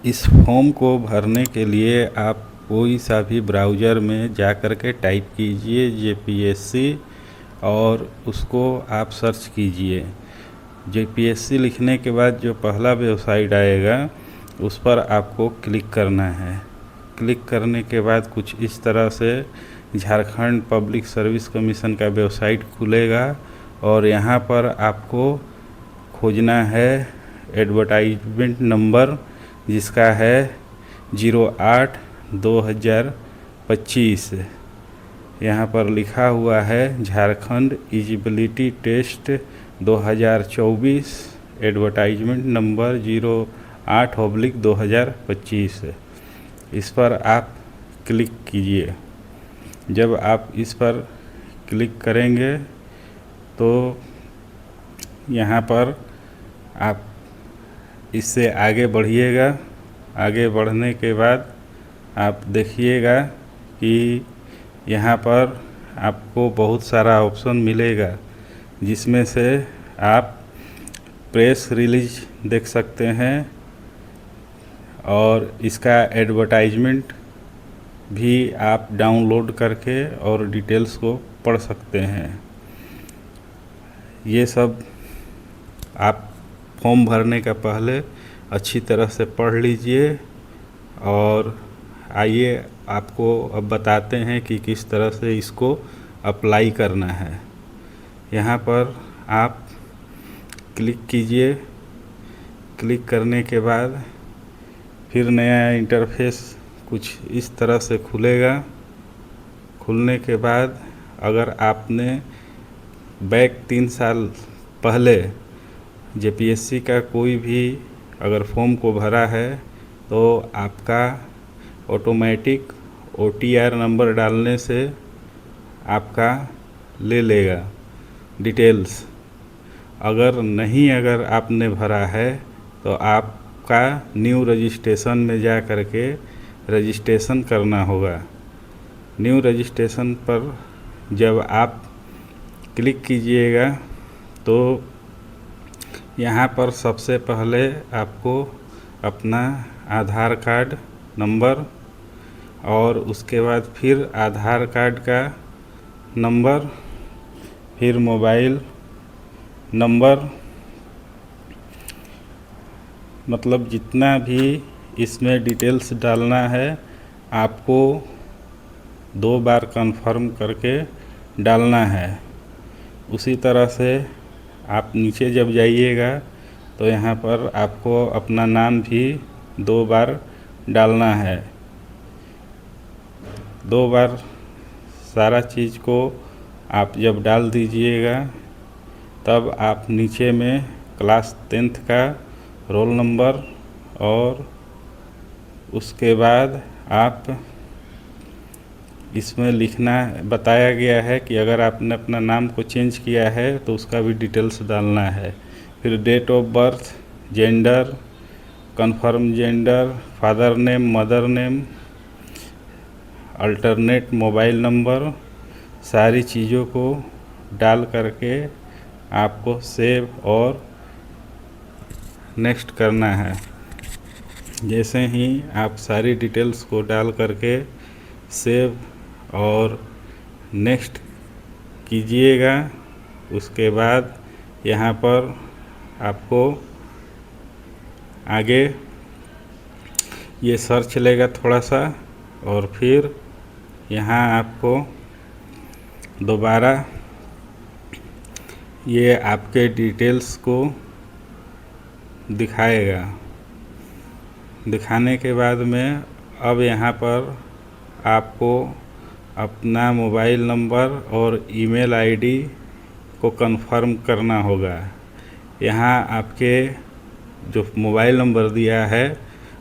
इस फॉर्म को भरने के लिए आप कोई सा भी ब्राउज़र में जा कर के टाइप कीजिए जेपीएससी और उसको आप सर्च कीजिए। जेपीएससी लिखने के बाद जो पहला वेबसाइट आएगा उस पर आपको क्लिक करना है। क्लिक करने के बाद कुछ इस तरह से झारखंड पब्लिक सर्विस कमीशन का वेबसाइट खुलेगा और यहाँ पर आपको खोजना है एडवर्टाइजमेंट नंबर, जिसका है 08/2025। यहाँ पर लिखा हुआ है Jharkhand eligibility test 2024 advertisement number 08/2025। इस पर आप क्लिक कीजिए। जब आप इस पर क्लिक करेंगे तो यहाँ पर आप इससे आगे बढ़िएगा। आगे बढ़ने के बाद आप देखिएगा कि यहाँ पर आपको बहुत सारा ऑप्शन मिलेगा, जिसमें से आप प्रेस रिलीज देख सकते हैं और इसका एडवर्टाइजमेंट भी आप डाउनलोड करके और डिटेल्स को पढ़ सकते हैं। ये सब आप फॉर्म भरने का पहले अच्छी तरह से पढ़ लीजिए और आइए आपको अब बताते हैं कि किस तरह से इसको अप्लाई करना है। यहाँ पर आप क्लिक कीजिए। क्लिक करने के बाद फिर नया इंटरफेस कुछ इस तरह से खुलेगा। खुलने के बाद अगर आपने बैक 3 साल पहले जेपीएससी का कोई भी अगर फॉर्म को भरा है तो आपका ऑटोमेटिक ओटीआर नंबर डालने से आपका ले लेगा डिटेल्स। अगर आपने भरा है तो आपका न्यू रजिस्ट्रेशन में जा कर के रजिस्ट्रेशन करना होगा। न्यू रजिस्ट्रेशन पर जब आप क्लिक कीजिएगा तो यहाँ पर सबसे पहले आपको अपना आधार कार्ड नंबर और उसके बाद फिर आधार कार्ड का नंबर, फिर मोबाइल नंबर, मतलब जितना भी इसमें डिटेल्स डालना है आपको 2 बार कंफर्म करके डालना है। उसी तरह से आप नीचे जब जाइएगा तो यहाँ पर आपको अपना नाम भी 2 बार डालना है। 2 बार सारा चीज़ को आप जब डाल दीजिएगा तब आप नीचे में क्लास 10th का रोल नंबर और उसके बाद आप इसमें लिखना बताया गया है कि अगर आपने अपना नाम को चेंज किया है तो उसका भी डिटेल्स डालना है। फिर date of birth, gender, confirm gender, father name, mother name, alternate mobile number, सारी चीज़ों को डाल करके आपको सेव और नेक्स्ट करना है। जैसे ही आप सारी डिटेल्स को डाल करके सेव और नेक्स्ट कीजिएगा, उसके बाद यहाँ पर आपको आगे ये सर्च लेगा थोड़ा सा और फिर यहाँ आपको दोबारा ये आपके डिटेल्स को दिखाएगा। दिखाने के बाद में अब यहाँ पर आपको अपना मोबाइल नंबर और ईमेल आईडी को कंफर्म करना होगा। यहाँ आपके जो मोबाइल नंबर दिया है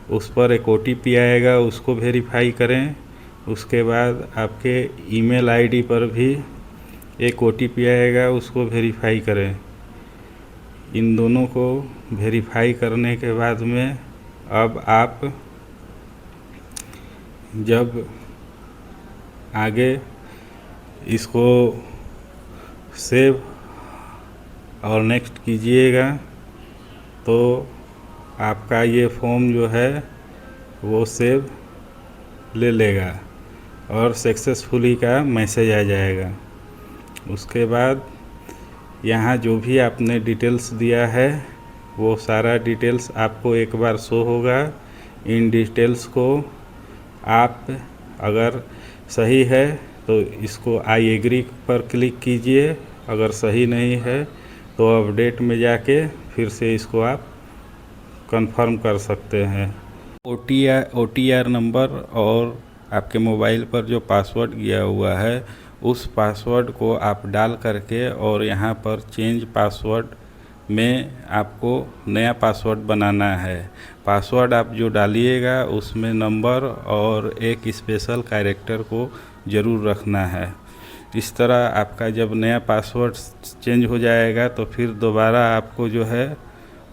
उस पर एक ओटीपी आएगा, उसको वेरीफाई करें। उसके बाद आपके ईमेल आईडी पर भी एक ओटीपी आएगा, उसको वेरीफाई करें। इन दोनों को वेरीफाई करने के बाद में अब आप जब आगे इसको सेव और नेक्स्ट कीजिएगा तो आपका ये फॉर्म जो है वो सेव ले लेगा और सक्सेसफुली का मैसेज आ जाएगा। उसके बाद यहाँ जो भी आपने डिटेल्स दिया है वो सारा डिटेल्स आपको एक बार शो होगा। इन डिटेल्स को आप अगर सही है तो इसको आई एग्री पर क्लिक कीजिए, अगर सही नहीं है तो अपडेट में जाके फिर से इसको आप कंफर्म कर सकते हैं। OTR नंबर और आपके मोबाइल पर जो पासवर्ड गया हुआ है उस पासवर्ड को आप डाल करके और यहाँ पर चेंज पासवर्ड में आपको नया पासवर्ड बनाना है। पासवर्ड आप जो डालिएगा उसमें नंबर और एक स्पेशल कैरेक्टर को ज़रूर रखना है। इस तरह आपका जब नया पासवर्ड चेंज हो जाएगा तो फिर दोबारा आपको जो है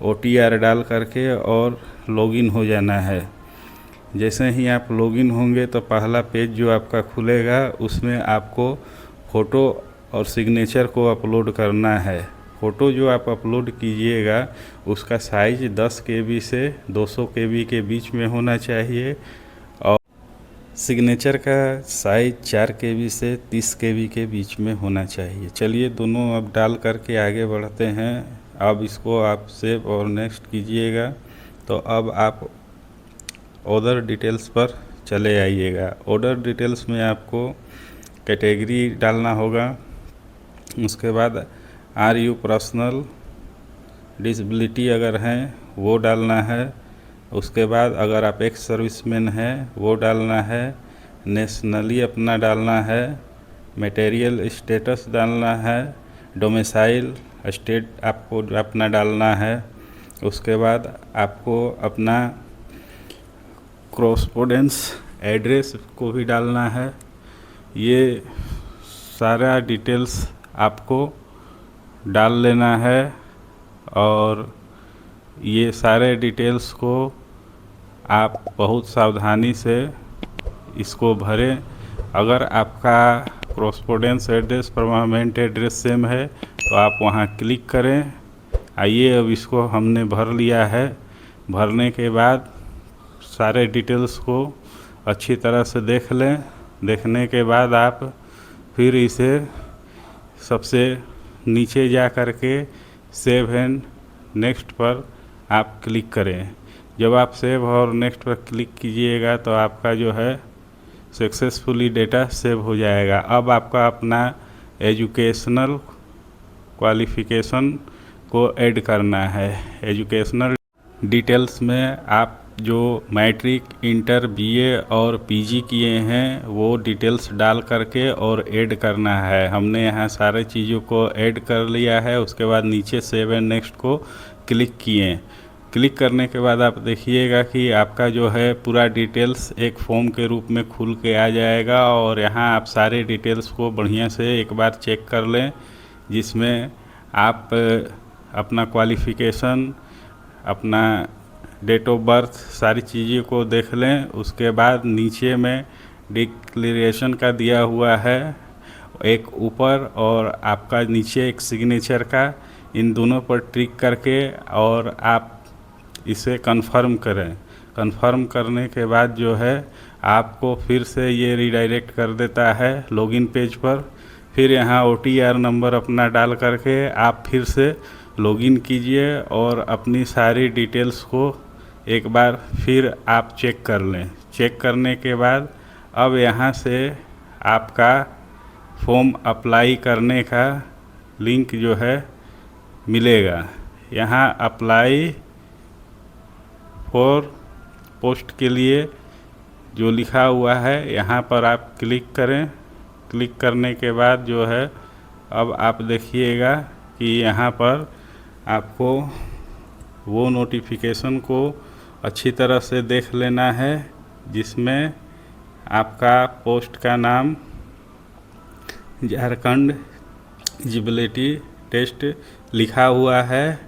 OTR डाल करके और लॉगिन हो जाना है। जैसे ही आप लॉगिन होंगे तो पहला पेज जो आपका खुलेगा उसमें आपको फ़ोटो और सिग्नेचर को अपलोड करना है। फ़ोटो जो आप अपलोड कीजिएगा उसका साइज़ 10 KB से 200 KB के बीच में होना चाहिए और सिग्नेचर का साइज़ 4 KB से 30 KB के बीच में होना चाहिए। चलिए दोनों अब डाल करके आगे बढ़ते हैं। अब इसको आप सेव और नेक्स्ट कीजिएगा तो अब आप ऑर्डर डिटेल्स पर चले आइएगा। ऑर्डर डिटेल्स में आपको कैटेगरी डालना होगा। उसके बाद आर यू पर्सनल, डिसेबिलिटी अगर हैं वो डालना है। उसके बाद अगर आप एक्स सर्विसमैन हैं वो डालना है। नेशनली अपना डालना है। मटेरियल स्टेटस डालना है। डोमिसाइल स्टेट आपको अपना डालना है। उसके बाद आपको अपना कॉरेस्पोंडेंस एड्रेस को भी डालना है। ये सारा डिटेल्स आपको डाल लेना है और ये सारे डिटेल्स को आप बहुत सावधानी से इसको भरें। अगर आपका correspondence address permanent address same है तो आप वहां क्लिक करें। आइए अब इसको हमने भर लिया है। भरने के बाद सारे डिटेल्स को अच्छी तरह से देख लें। देखने के बाद आप फिर इसे सबसे नीचे जा कर के सेव एंड नेक्स्ट पर आप क्लिक करें। जब आप सेव और नेक्स्ट पर क्लिक कीजिएगा तो आपका जो है सक्सेसफुली डेटा सेव हो जाएगा। अब आपका अपना एजुकेशनल क्वालिफ़िकेशन को ऐड करना है। एजुकेशनल डिटेल्स में आप जो मैट्रिक, इंटर, BA और PG किए हैं वो डिटेल्स डाल करके और ऐड करना है। हमने यहाँ सारे चीज़ों को ऐड कर लिया है। उसके बाद नीचे सेव एंड नेक्स्ट को क्लिक किए। क्लिक करने के बाद आप देखिएगा कि आपका जो है पूरा डिटेल्स एक फॉर्म के रूप में खुल के आ जाएगा और यहाँ आप सारे डिटेल्स को बढ़िया से एक बार चेक कर लें, जिसमें आप अपना क्वालिफ़िकेशन, अपना डेट ऑफ बर्थ, सारी चीज़ों को देख लें। उसके बाद नीचे में डिक्लेरेशन का दिया हुआ है एक ऊपर और आपका नीचे एक सिग्नेचर का, इन दोनों पर टिक करके और आप इसे कंफर्म करें। कंफर्म करने के बाद जो है आपको फिर से ये रीडायरेक्ट कर देता है लॉगिन पेज पर। फिर यहाँ OTR नंबर अपना डाल करके आप फिर से लॉगिन कीजिए और अपनी सारी डिटेल्स को एक बार फिर आप चेक कर लें। चेक करने के बाद अब यहाँ से आपका फॉर्म अप्लाई करने का लिंक जो है मिलेगा। यहाँ अप्लाई फॉर पोस्ट के लिए जो लिखा हुआ है यहाँ पर आप क्लिक करें। क्लिक करने के बाद जो है अब आप देखिएगा कि यहाँ पर आपको वो नोटिफिकेशन को अच्छी तरह से देख लेना है जिसमें आपका पोस्ट का नाम झारखंड एलिजिबिलिटी टेस्ट लिखा हुआ है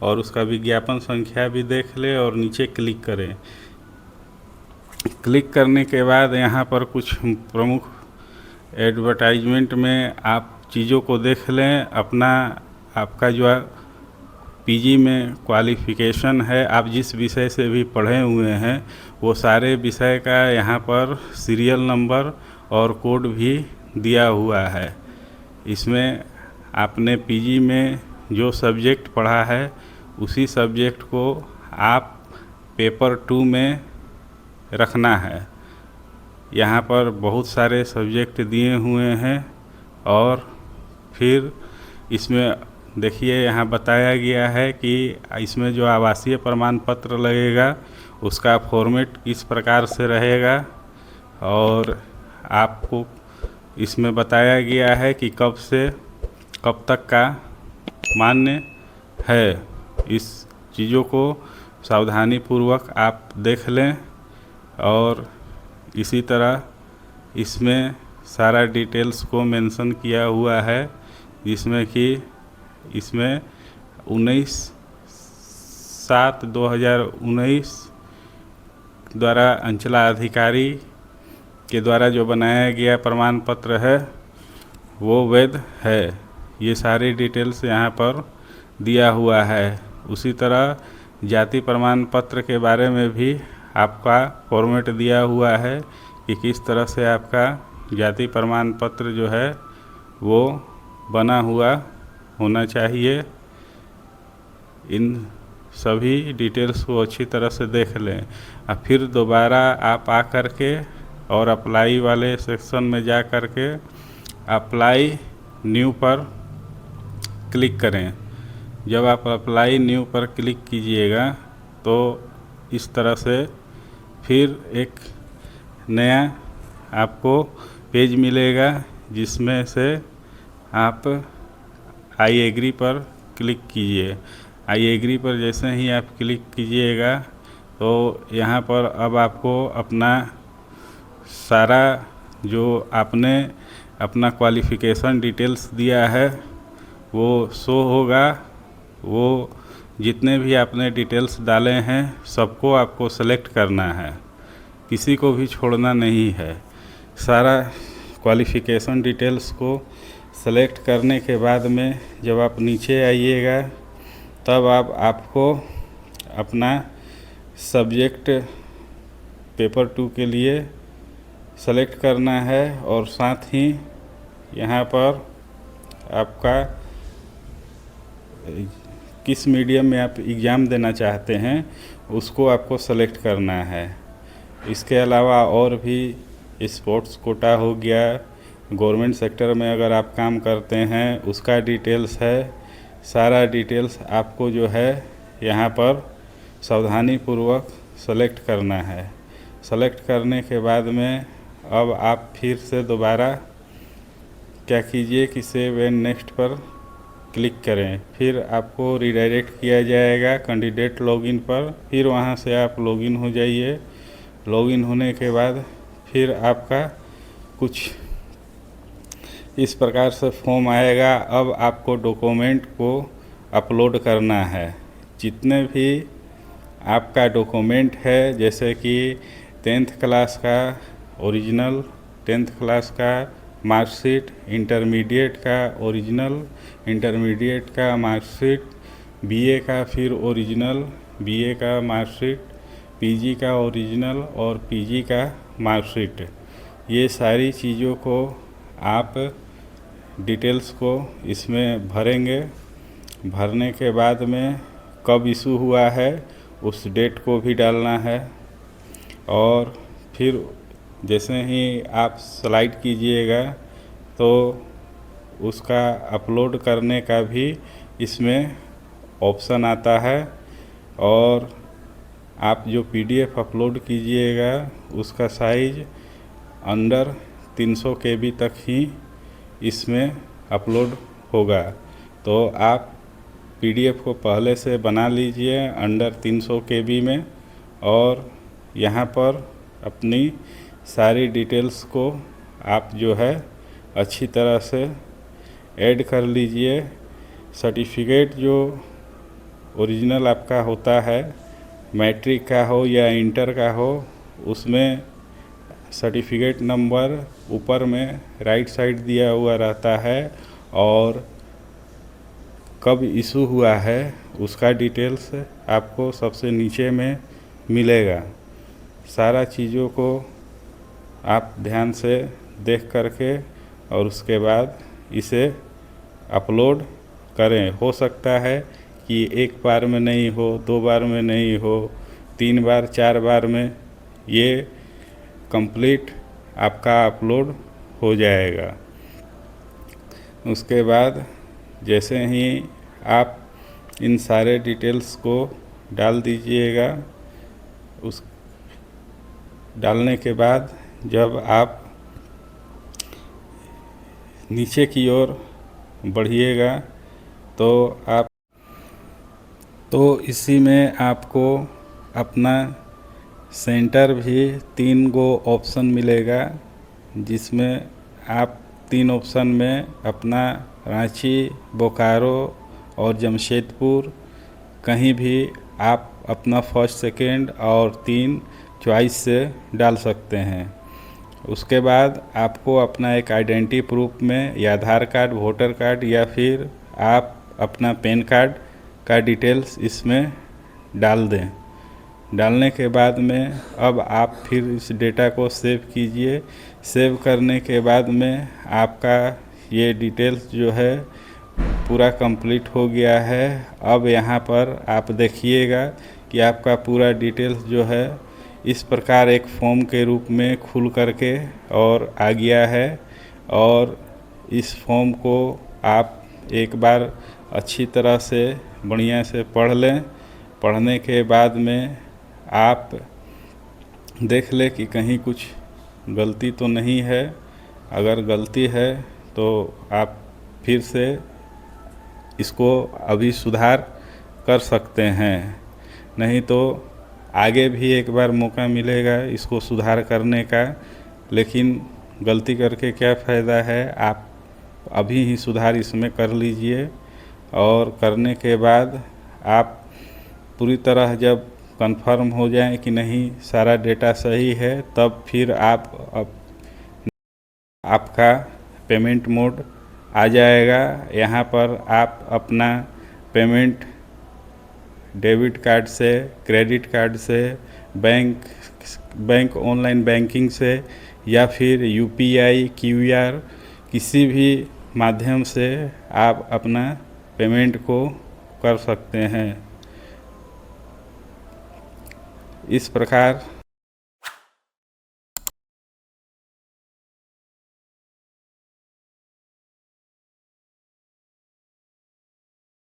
और उसका विज्ञापन संख्या भी देख ले और नीचे क्लिक करें। क्लिक करने के बाद यहाँ पर कुछ प्रमुख एडवर्टाइजमेंट में आप चीज़ों को देख लें। अपना आपका जो पीजी में क्वालिफ़िकेशन है, आप जिस विषय से भी पढ़े हुए हैं वो सारे विषय का यहाँ पर सीरियल नंबर और कोड भी दिया हुआ है। इसमें आपने पीजी में जो सब्जेक्ट पढ़ा है उसी सब्जेक्ट को आप पेपर 2 में रखना है। यहाँ पर बहुत सारे सब्जेक्ट दिए हुए हैं और फिर इसमें देखिए यहाँ बताया गया है कि इसमें जो आवासीय प्रमाण पत्र लगेगा उसका फॉर्मेट किस प्रकार से रहेगा और आपको इसमें बताया गया है कि कब से कब तक का मान्य है। इस चीज़ों को सावधानी पूर्वक आप देख लें और इसी तरह इसमें सारा डिटेल्स को मेंशन किया हुआ है, जिसमें कि इसमें 19/7/2019 द्वारा अंचलाधिकारी के द्वारा जो बनाया गया प्रमाण पत्र है वो वैध है। ये सारी डिटेल्स यहाँ पर दिया हुआ है। उसी तरह जाति प्रमाण पत्र के बारे में भी आपका फॉर्मेट दिया हुआ है कि किस तरह से आपका जाति प्रमाण पत्र जो है वो बना हुआ होना चाहिए। इन सभी डिटेल्स को अच्छी तरह से देख लें और फिर दोबारा आप आ कर के और अप्लाई वाले सेक्शन में जा कर के अप्लाई न्यू पर क्लिक करें। जब आप अप्लाई न्यू पर क्लिक कीजिएगा तो इस तरह से फिर एक नया आपको पेज मिलेगा, जिसमें से आप आई एग्री पर क्लिक कीजिए। आई एग्री पर जैसे ही आप क्लिक कीजिएगा तो यहाँ पर अब आपको अपना सारा जो आपने अपना क्वालिफ़िकेशन डिटेल्स दिया है वो शो होगा। वो जितने भी आपने डिटेल्स डाले हैं सबको आपको सेलेक्ट करना है, किसी को भी छोड़ना नहीं है। सारा क्वालिफ़िकेशन डिटेल्स को सेलेक्ट करने के बाद में जब आप नीचे आइएगा तब आपको अपना सब्जेक्ट पेपर 2 के लिए सेलेक्ट करना है और साथ ही यहाँ पर आपका किस मीडियम में आप एग्ज़ाम देना चाहते हैं उसको आपको सेलेक्ट करना है। इसके अलावा और भी स्पोर्ट्स कोटा हो गया, गवर्नमेंट सेक्टर में अगर आप काम करते हैं उसका डिटेल्स है। सारा डिटेल्स आपको जो है यहाँ पर सावधानी पूर्वक सेलेक्ट करना है। सेलेक्ट करने के बाद में अब आप फिर से दोबारा क्या कीजिए कि सेव एंड नेक्स्ट पर क्लिक करें। फिर आपको रीडायरेक्ट किया जाएगा कैंडिडेट लॉगिन पर। फिर वहां से आप लॉगिन हो जाइए। लॉगिन होने के बाद फिर आपका कुछ इस प्रकार से फॉर्म आएगा। अब आपको डॉक्यूमेंट को अपलोड करना है। जितने भी आपका डॉक्यूमेंट है, जैसे कि 10th क्लास का ओरिजिनल, 10th क्लास का मार्कशीट, इंटरमीडिएट का ओरिजिनल, इंटरमीडिएट का मार्कशीट, बीए का फिर ओरिजिनल, बीए का मार्कशीट, पीजी का ओरिजिनल और पीजी का मार्कशीट, ये सारी चीज़ों को आप डिटेल्स को इसमें भरेंगे। भरने के बाद में कब इशू हुआ है उस डेट को भी डालना है और फिर जैसे ही आप स्लाइड कीजिएगा तो उसका अपलोड करने का भी इसमें ऑप्शन आता है और आप जो पीडीएफ अपलोड कीजिएगा उसका साइज़ अंडर 300 KB तक ही इसमें अपलोड होगा। तो आप पीडीएफ को पहले से बना लीजिए अंडर 300 KB में और यहाँ पर अपनी सारी डिटेल्स को आप जो है अच्छी तरह से ऐड कर लीजिए। सर्टिफिकेट जो ओरिजिनल आपका होता है, मैट्रिक का हो या इंटर का हो, उसमें सर्टिफिकेट नंबर ऊपर में राइट साइड दिया हुआ रहता है और कब इशू हुआ है उसका डिटेल्स आपको सबसे नीचे में मिलेगा। सारा चीज़ों को आप ध्यान से देख करके और उसके बाद इसे अपलोड करें। हो सकता है कि एक बार में नहीं हो, 2 बार में नहीं हो, 3 बार 4 बार में ये कंप्लीट आपका अपलोड हो जाएगा। उसके बाद जैसे ही आप इन सारे डिटेल्स को डाल दीजिएगा, उस डालने के बाद जब आप नीचे की ओर बढ़िएगा तो इसी में आपको अपना सेंटर भी 3 गो ऑप्शन मिलेगा, जिसमें आप 3 ऑप्शन में अपना रांची, बोकारो और जमशेदपुर कहीं भी आप अपना फर्स्ट, सेकंड और 3 चॉइस से डाल सकते हैं। उसके बाद आपको अपना एक आइडेंटिटी प्रूफ में या आधार कार्ड, वोटर कार्ड या फिर आप अपना पैन कार्ड का डिटेल्स इसमें डाल दें। डालने के बाद में अब आप फिर इस डेटा को सेव कीजिए। सेव करने के बाद में आपका ये डिटेल्स जो है पूरा कंप्लीट हो गया है। अब यहाँ पर आप देखिएगा कि आपका पूरा डिटेल्स जो है इस प्रकार एक फॉर्म के रूप में खुल करके और आ गया है। और इस फॉर्म को आप एक बार अच्छी तरह से बढ़िया से पढ़ लें। पढ़ने के बाद में आप देख लें कि कहीं कुछ गलती तो नहीं है। अगर गलती है तो आप फिर से इसको अभी सुधार कर सकते हैं, नहीं तो आगे भी एक बार मौका मिलेगा इसको सुधार करने का। लेकिन गलती करके क्या फ़ायदा है, आप अभी ही सुधार इसमें कर लीजिए। और करने के बाद आप पूरी तरह जब कंफर्म हो जाए कि नहीं सारा डेटा सही है, तब फिर आपका पेमेंट मोड आ जाएगा। यहाँ पर आप अपना पेमेंट डेबिट कार्ड से, क्रेडिट कार्ड से, बैंक ऑनलाइन बैंकिंग से या फिर UPI, QR किसी भी माध्यम से आप अपना पेमेंट को कर सकते हैं। इस प्रकार